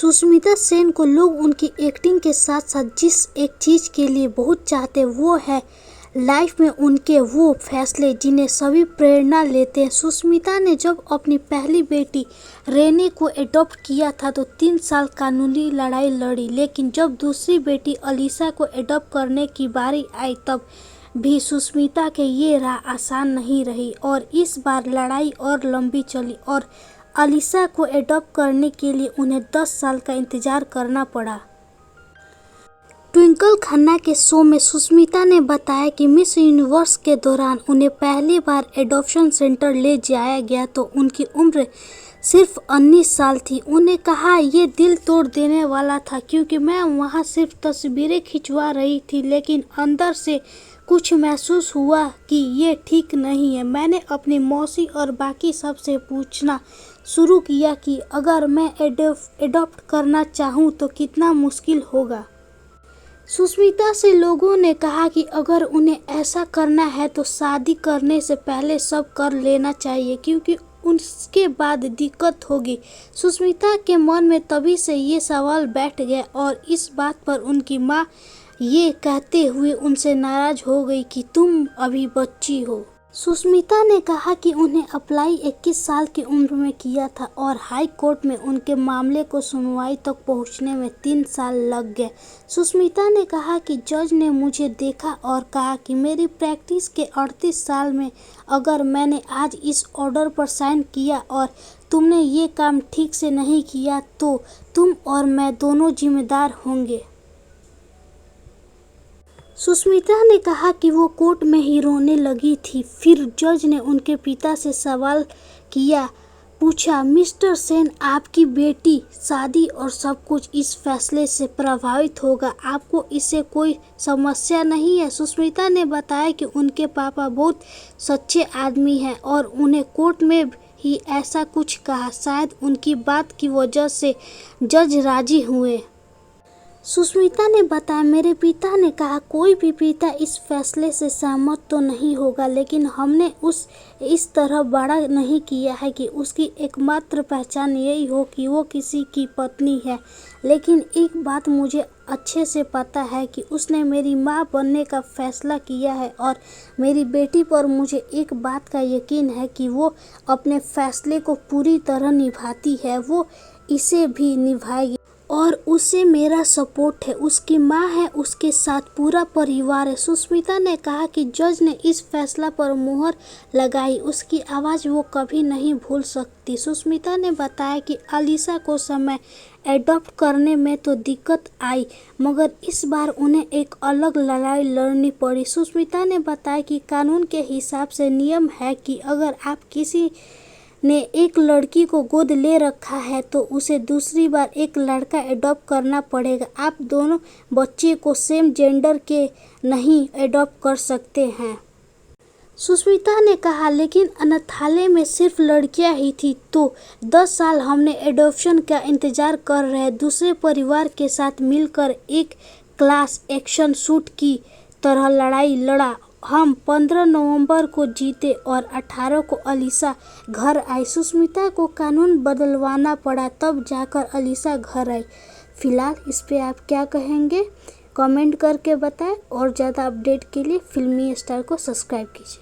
सुष्मिता सेन को लोग उनकी एक्टिंग के साथ साथ जिस एक चीज़ के लिए बहुत चाहते वो है लाइफ में उनके वो फैसले जिन्हें सभी प्रेरणा लेते हैं। सुष्मिता ने जब अपनी पहली बेटी रेने को एडॉप्ट किया था तो 3 साल कानूनी लड़ाई लड़ी, लेकिन जब दूसरी बेटी अलीशा को एडॉप्ट करने की बारी आई तब भी सुष्मिता के ये राह आसान नहीं रही और इस बार लड़ाई और लंबी चली और अलीशा को एडॉप्ट करने के लिए उन्हें 10 साल का इंतजार करना पड़ा। ट्विंकल खन्ना के शो में सुष्मिता ने बताया कि मिस यूनिवर्स के दौरान उन्हें पहली बार एडॉप्शन सेंटर ले जाया गया तो उनकी उम्र सिर्फ 19 साल थी। उन्हें कहा ये दिल तोड़ देने वाला था क्योंकि मैं वहां सिर्फ तस्वीरें खिंचवा रही थी, लेकिन अंदर से कुछ महसूस हुआ कि ये ठीक नहीं है। मैंने अपनी मौसी और बाकी सब से पूछना शुरू किया कि अगर मैं एडॉप्ट करना चाहूँ तो कितना मुश्किल होगा। सुष्मिता से लोगों ने कहा कि अगर उन्हें ऐसा करना है तो शादी करने से पहले सब कर लेना चाहिए क्योंकि उसके बाद दिक्कत होगी। सुष्मिता के मन में तभी से ये सवाल बैठ गया और इस बात पर उनकी माँ ये कहते हुए उनसे नाराज हो गई कि तुम अभी बच्ची हो। सुष्मिता ने कहा कि उन्हें अप्लाई 21 साल की उम्र में किया था और हाई कोर्ट में उनके मामले को सुनवाई तक पहुंचने में 3 साल लग गए। सुष्मिता ने कहा कि जज ने मुझे देखा और कहा कि मेरी प्रैक्टिस के 38 साल में अगर मैंने आज इस ऑर्डर पर साइन किया और तुमने ये काम ठीक से नहीं किया तो तुम और मैं दोनों जिम्मेदार होंगे। सुष्मिता ने कहा कि वो कोर्ट में ही रोने लगी थी। फिर जज ने उनके पिता से सवाल पूछा, मिस्टर सेन, आपकी बेटी शादी और सब कुछ इस फैसले से प्रभावित होगा, आपको इससे कोई समस्या नहीं है? सुष्मिता ने बताया कि उनके पापा बहुत सच्चे आदमी हैं और उन्हें कोर्ट में ही ऐसा कुछ कहा, शायद उनकी बात की वजह से जज राजी हुए। सुष्मिता ने बताया, मेरे पिता ने कहा कोई भी पिता इस फैसले से सहमत तो नहीं होगा, लेकिन हमने इस तरह बड़ा नहीं किया है कि उसकी एकमात्र पहचान यही हो कि वो किसी की पत्नी है। लेकिन एक बात मुझे अच्छे से पता है कि उसने मेरी माँ बनने का फैसला किया है और मेरी बेटी पर मुझे एक बात का यकीन है कि वो अपने फैसले को पूरी तरह निभाती है, वो इसे भी निभाएगी और उसे मेरा सपोर्ट है। उसकी माँ है, उसके साथ पूरा परिवार है। सुष्मिता ने कहा कि जज ने इस फैसला पर मुहर लगाई, उसकी आवाज़ वो कभी नहीं भूल सकती। सुष्मिता ने बताया कि अलीशा को समय एडॉप्ट करने में तो दिक्कत आई, मगर इस बार उन्हें एक अलग लड़ाई लड़नी पड़ी। सुष्मिता ने बताया कि कानून के हिसाब से नियम है कि अगर आप किसी ने एक लड़की को गोद ले रखा है तो उसे दूसरी बार एक लड़का एडॉप्ट करना पड़ेगा। आप दोनों बच्चे को सेम जेंडर के नहीं एडॉप्ट कर सकते हैं। सुष्मिता ने कहा, लेकिन अनाथालय में सिर्फ लड़कियां ही थी तो 10 साल हमने एडॉप्शन का इंतजार कर रहे दूसरे परिवार के साथ मिलकर एक क्लास एक्शन सूट की तरह लड़ाई लड़ा। हम 15 नवंबर को जीते और 18 को अलीशा घर आई। सुष्मिता को कानून बदलवाना पड़ा, तब जाकर अलीशा घर आई। फिलहाल इस पे आप क्या कहेंगे कमेंट करके बताएं और ज़्यादा अपडेट के लिए फिल्मी स्टार को सब्सक्राइब कीजिए।